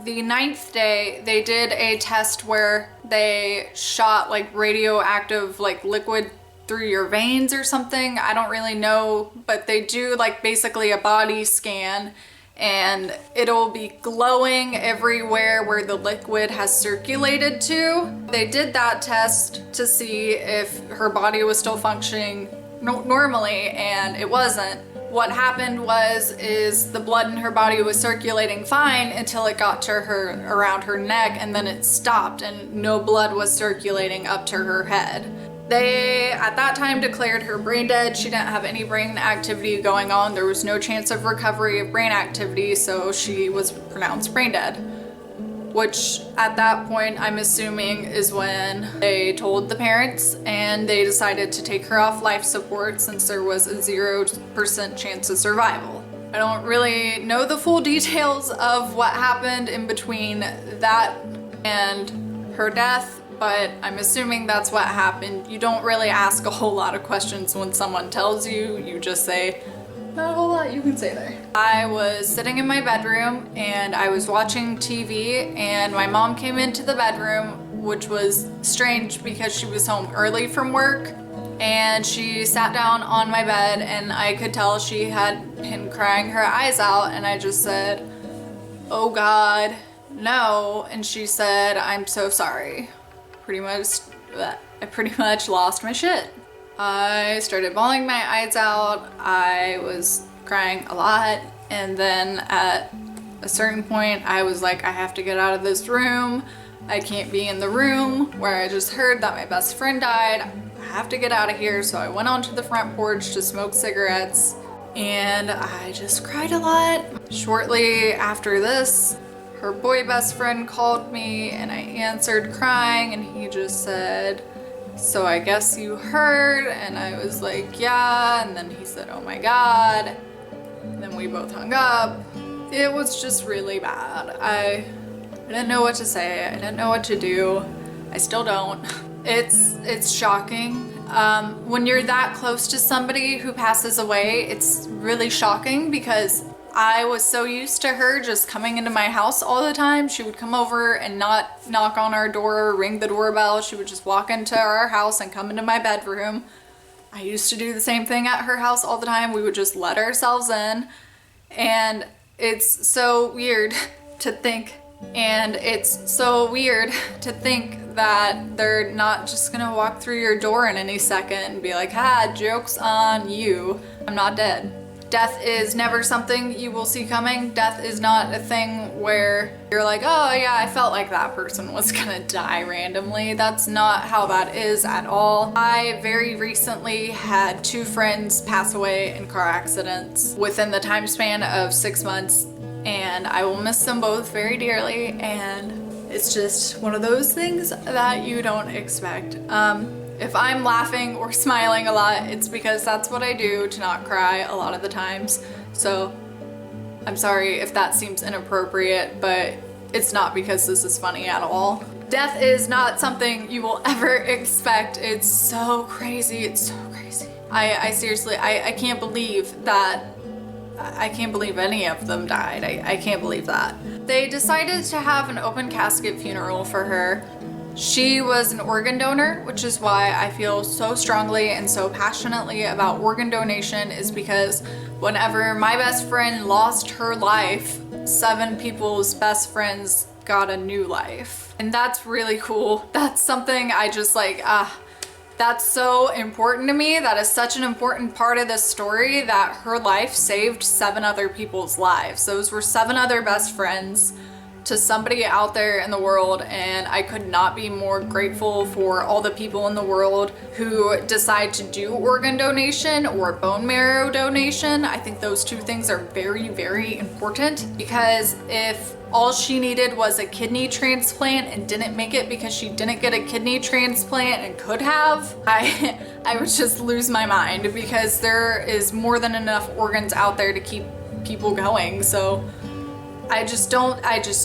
the 9th day, they did a test where they shot like radioactive like liquid through your veins or something. I don't really know, but they do like basically a body scan, and it'll be glowing everywhere where the liquid has circulated to. They did that test to see if her body was still functioning normally, and it wasn't. What happened is the blood in her body was circulating fine until it got to her around her neck, and then it stopped and no blood was circulating up to her head. They, at that time, declared her brain dead. She didn't have any brain activity going on. There was no chance of recovery of brain activity, so she was pronounced brain dead. Which, at that point, I'm assuming is when they told the parents and they decided to take her off life support since there was a 0% chance of survival. I don't really know the full details of what happened in between that and her death, but I'm assuming that's what happened. You don't really ask a whole lot of questions when someone tells you, you just say, not a whole lot you can say there. I was sitting in my bedroom and I was watching TV, and my mom came into the bedroom, which was strange because she was home early from work, and she sat down on my bed and I could tell she had been crying her eyes out, and I just said, "Oh God, no." And she said, "I'm so sorry." I pretty much lost my shit. I started bawling my eyes out. I was crying a lot, and then at a certain point I was like, I have to get out of this room. I can't be in the room where I just heard that my best friend died. I have to get out of here. So I went onto the front porch to smoke cigarettes, and I just cried a lot. Shortly after this, her boy best friend called me and I answered crying, and he just said, "So I guess you heard?" And I was like, "Yeah." And then he said, "Oh my God." And then we both hung up. It was just really bad. I didn't know what to say. I didn't know what to do. I still don't. It's shocking. When you're that close to somebody who passes away, it's really shocking because I was so used to her just coming into my house all the time. She would come over and not knock on our door or ring the doorbell. She would just walk into our house and come into my bedroom. I used to do the same thing at her house all the time. We would just let ourselves in. And it's so weird to think, that they're not just gonna walk through your door in any second and be like, joke's on you. I'm not dead. Death is never something you will see coming. Death is not a thing where you're like, oh yeah, I felt like that person was gonna die randomly. That's not how that is at all. I very recently had 2 friends pass away in car accidents within the time span of 6 months, and I will miss them both very dearly, and it's just one of those things that you don't expect. If I'm laughing or smiling a lot, it's because that's what I do to not cry a lot of the times. So I'm sorry if that seems inappropriate, but it's not because this is funny at all. Death is not something you will ever expect. It's so crazy. It's so crazy. I seriously, I can't believe that. I can't believe any of them died. I can't believe that. They decided to have an open casket funeral for her. She was an organ donor, which is why I feel so strongly and so passionately about organ donation, is because whenever my best friend lost her life, 7 people's best friends got a new life. And that's really cool. That's something I just like, that's so important to me. That is such an important part of this story, that her life saved 7 other people's lives. Those were 7 other best friends to somebody out there in the world, and I could not be more grateful for all the people in the world who decide to do organ donation or bone marrow donation. I think those 2 things are very, very important, because if all she needed was a kidney transplant and didn't make it because she didn't get a kidney transplant and could have, I would just lose my mind, because there is more than enough organs out there to keep people going. So I just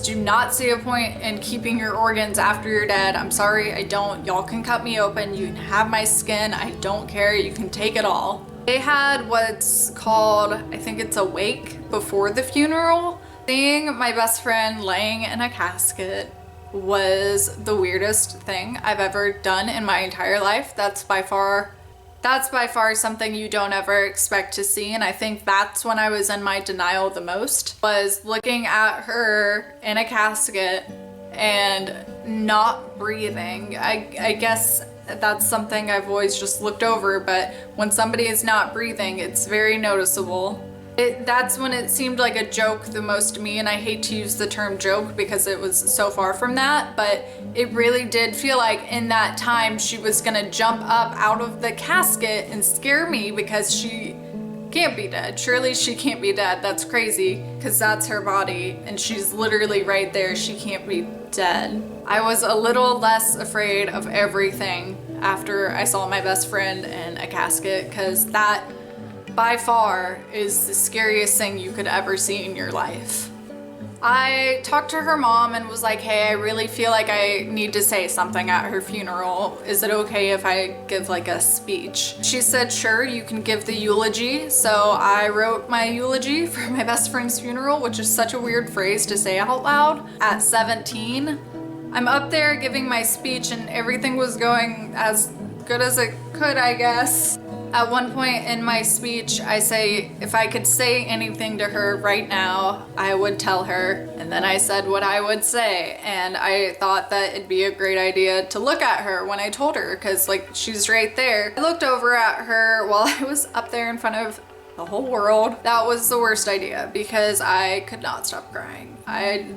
do not see a point in keeping your organs after you're dead. I'm sorry, I don't. Y'all can cut me open, you can have my skin, I don't care, you can take it all. They had what's called, I think it's a wake before the funeral. Seeing my best friend laying in a casket was the weirdest thing I've ever done in my entire life. That's by far something you don't ever expect to see, and I think that's when I was in my denial the most, was looking at her in a casket and not breathing. I guess that's something I've always just looked over, but when somebody is not breathing, it's very noticeable. That's when it seemed like a joke the most to me, and I hate to use the term joke because it was so far from that, but it really did feel like in that time she was gonna jump up out of the casket and scare me because she can't be dead. Surely she can't be dead. That's crazy because that's her body and she's literally right there. She can't be dead. I was a little less afraid of everything after I saw my best friend in a casket, because that by far is the scariest thing you could ever see in your life. I talked to her mom and was like, hey, I really feel like I need to say something at her funeral. Is it okay if I give like a speech? She said, sure, you can give the eulogy. So I wrote my eulogy for my best friend's funeral, which is such a weird phrase to say out loud at 17. I'm up there giving my speech and everything was going as good as it could, I guess. At one point in my speech, I say if I could say anything to her right now, I would tell her. And then I said what I would say. And I thought that it'd be a great idea to look at her when I told her, because like she's right there. I looked over at her while I was up there in front of the whole world. That was the worst idea because I could not stop crying.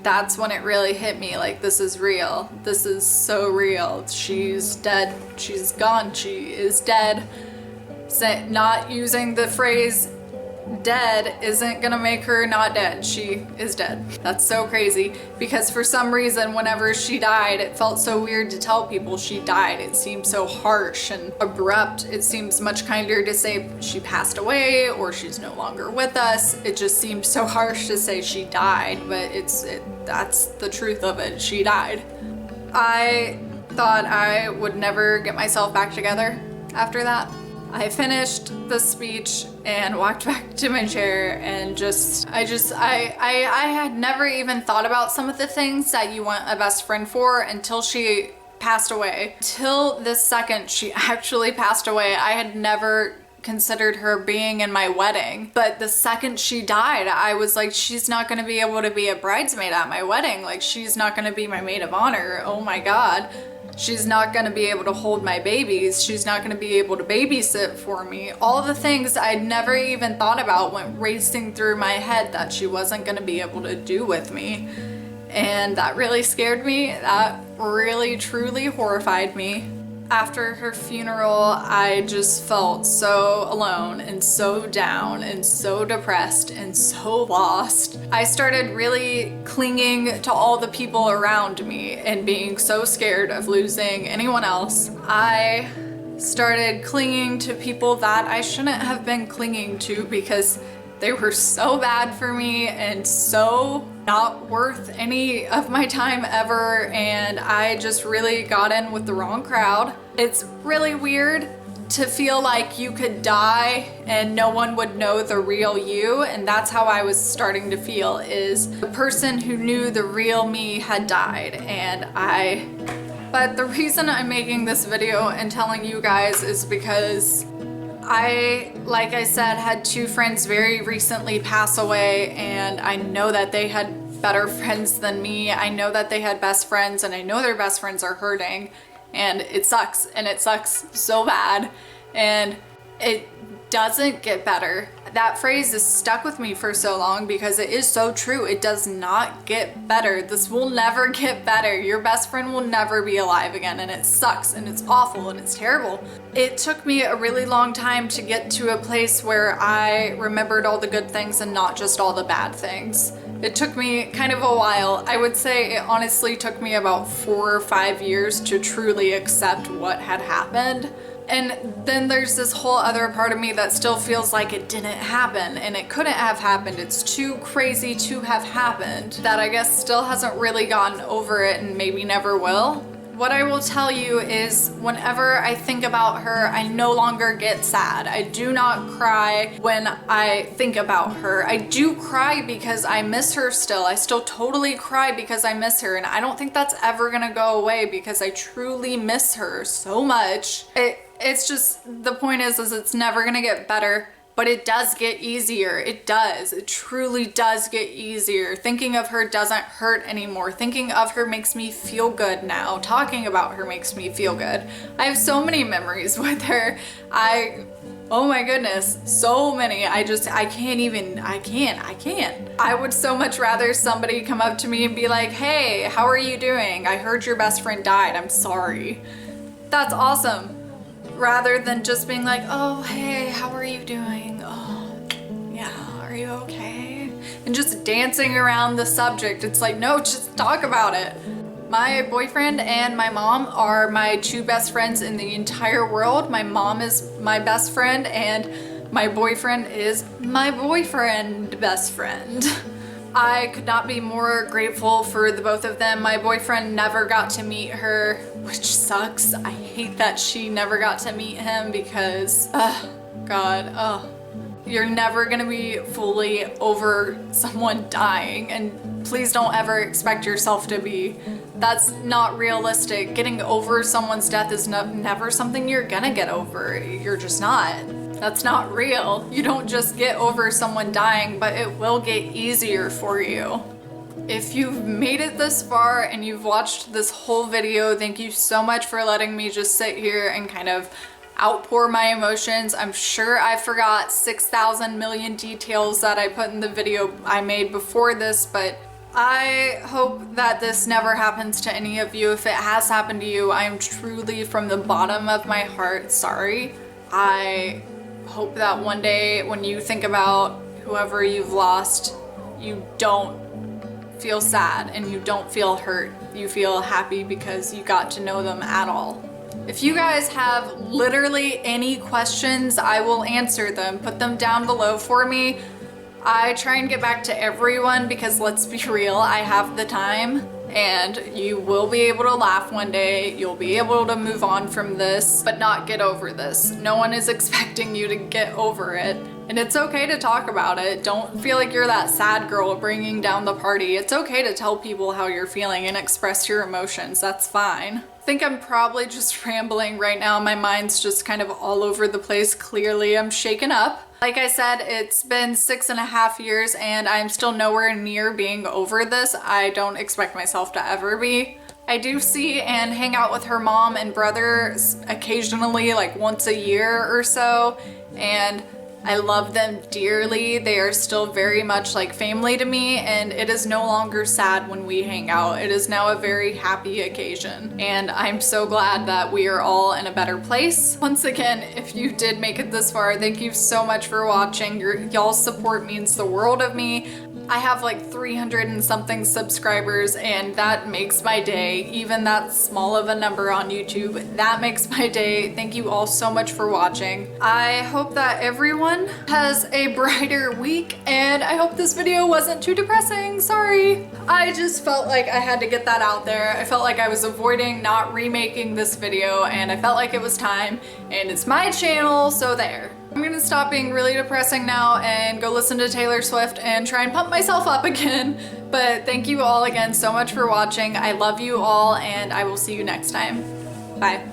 That's when it really hit me, like, this is real. This is so real. She's dead. She's gone. She is dead. Not using the phrase dead isn't gonna make her not dead. She is dead. That's so crazy because for some reason whenever she died, it felt so weird to tell people she died. It seemed so harsh and abrupt. It seems much kinder to say she passed away or she's no longer with us. It just seems so harsh to say she died, but that's the truth of it. She died. I thought I would never get myself back together after that. I finished the speech and walked back to my chair and I had never even thought about some of the things that you want a best friend for until she passed away. Till this second she actually passed away, I had never considered her being in my wedding. But the second she died, I was like, she's not gonna be able to be a bridesmaid at my wedding. Like, she's not gonna be my maid of honor. Oh my God. She's not gonna be able to hold my babies. She's not gonna be able to babysit for me. All the things I'd never even thought about went racing through my head that she wasn't gonna be able to do with me. And that really scared me. That really, truly horrified me. After her funeral, I just felt so alone and so down and so depressed and so lost. I started really clinging to all the people around me and being so scared of losing anyone else. I started clinging to people that I shouldn't have been clinging to because they were so bad for me and so not worth any of my time ever, and I just really got in with the wrong crowd. It's really weird to feel like you could die and no one would know the real you, and that's how I was starting to feel, is the person who knew the real me had died. But the reason I'm making this video and telling you guys is because like I said, had two friends very recently pass away, and I know that they had better friends than me. I know that they had best friends, and I know their best friends are hurting, and it sucks, and it sucks so bad, and it doesn't get better. That phrase is stuck with me for so long because it is so true. It does not get better. This will never get better. Your best friend will never be alive again, and it sucks and it's awful and it's terrible. It took me a really long time to get to a place where I remembered all the good things and not just all the bad things. It took me kind of a while. I would say it honestly took me about 4 or 5 years to truly accept what had happened. And then there's this whole other part of me that still feels like it didn't happen and it couldn't have happened. It's too crazy to have happened, that I guess still hasn't really gotten over it and maybe never will. what I will tell you is whenever I think about her, I no longer get sad. I do not cry when I think about her. I do cry because I miss her still. I still totally cry because I miss her, and I don't think that's ever gonna go away because I truly miss her so much. It's just, the point is it's never gonna get better. But it does get easier. It does. It truly does get easier. Thinking of her doesn't hurt anymore. Thinking of her makes me feel good now. Talking about her makes me feel good. I have so many memories with her. Oh my goodness, so many. I can't. I would so much rather somebody come up to me and be like, hey, how are you doing? I heard your best friend died. I'm sorry. That's awesome. Rather than just being like, oh, hey, how are you doing? Oh, yeah, are you okay? And just dancing around the subject. It's like, no, just talk about it. My boyfriend and my mom are my two best friends in the entire world. My mom is my best friend and my boyfriend is my boyfriend best friend. I could not be more grateful for the both of them. My boyfriend never got to meet her, which sucks. I hate that she never got to meet him because, you're never gonna be fully over someone dying, and please don't ever expect yourself to be. That's not realistic. Getting over someone's death is never something you're gonna get over. You're just not. That's not real. You don't just get over someone dying, but it will get easier for you. If you've made it this far and you've watched this whole video, thank you so much for letting me just sit here and kind of outpour my emotions. I'm sure I forgot 6,000 million details that I put in the video I made before this, but I hope that this never happens to any of you. If it has happened to you, I am truly from the bottom of my heart sorry. I hope that one day when you think about whoever you've lost, you don't feel sad and you don't feel hurt. You feel happy because you got to know them at all. If you guys have literally any questions, I will answer them. Put them down below for me. I try and get back to everyone because let's be real, I have the time. And you will be able to laugh one day, you'll be able to move on from this, but not get over this. No one is expecting you to get over it. And it's okay to talk about it. Don't feel like you're that sad girl bringing down the party. It's okay to tell people how you're feeling and express your emotions. That's fine. I think I'm probably just rambling right now. My mind's just kind of all over the place. Clearly, I'm shaken up. Like I said, it's been 6.5 years and I'm still nowhere near being over this. I don't expect myself to ever be. I do see and hang out with her mom and brother occasionally, like once a year or so, and I love them dearly. They are still very much like family to me, and it is no longer sad when we hang out. It is now a very happy occasion, and I'm so glad that we are all in a better place. Once again, if you did make it this far, thank you so much for watching. Y'all's support means the world of me. I have like 300 and something subscribers, and that makes my day. Even that small of a number on YouTube, that makes my day. Thank you all so much for watching. I hope that everyone has a brighter week, and I hope this video wasn't too depressing. Sorry. I just felt like I had to get that out there. I felt like I was avoiding not remaking this video, and I felt like it was time, and it's my channel, so there. I'm gonna stop being really depressing now and go listen to Taylor Swift and try and pump myself up again. But thank you all again so much for watching. I love you all, and I will see you next time. Bye.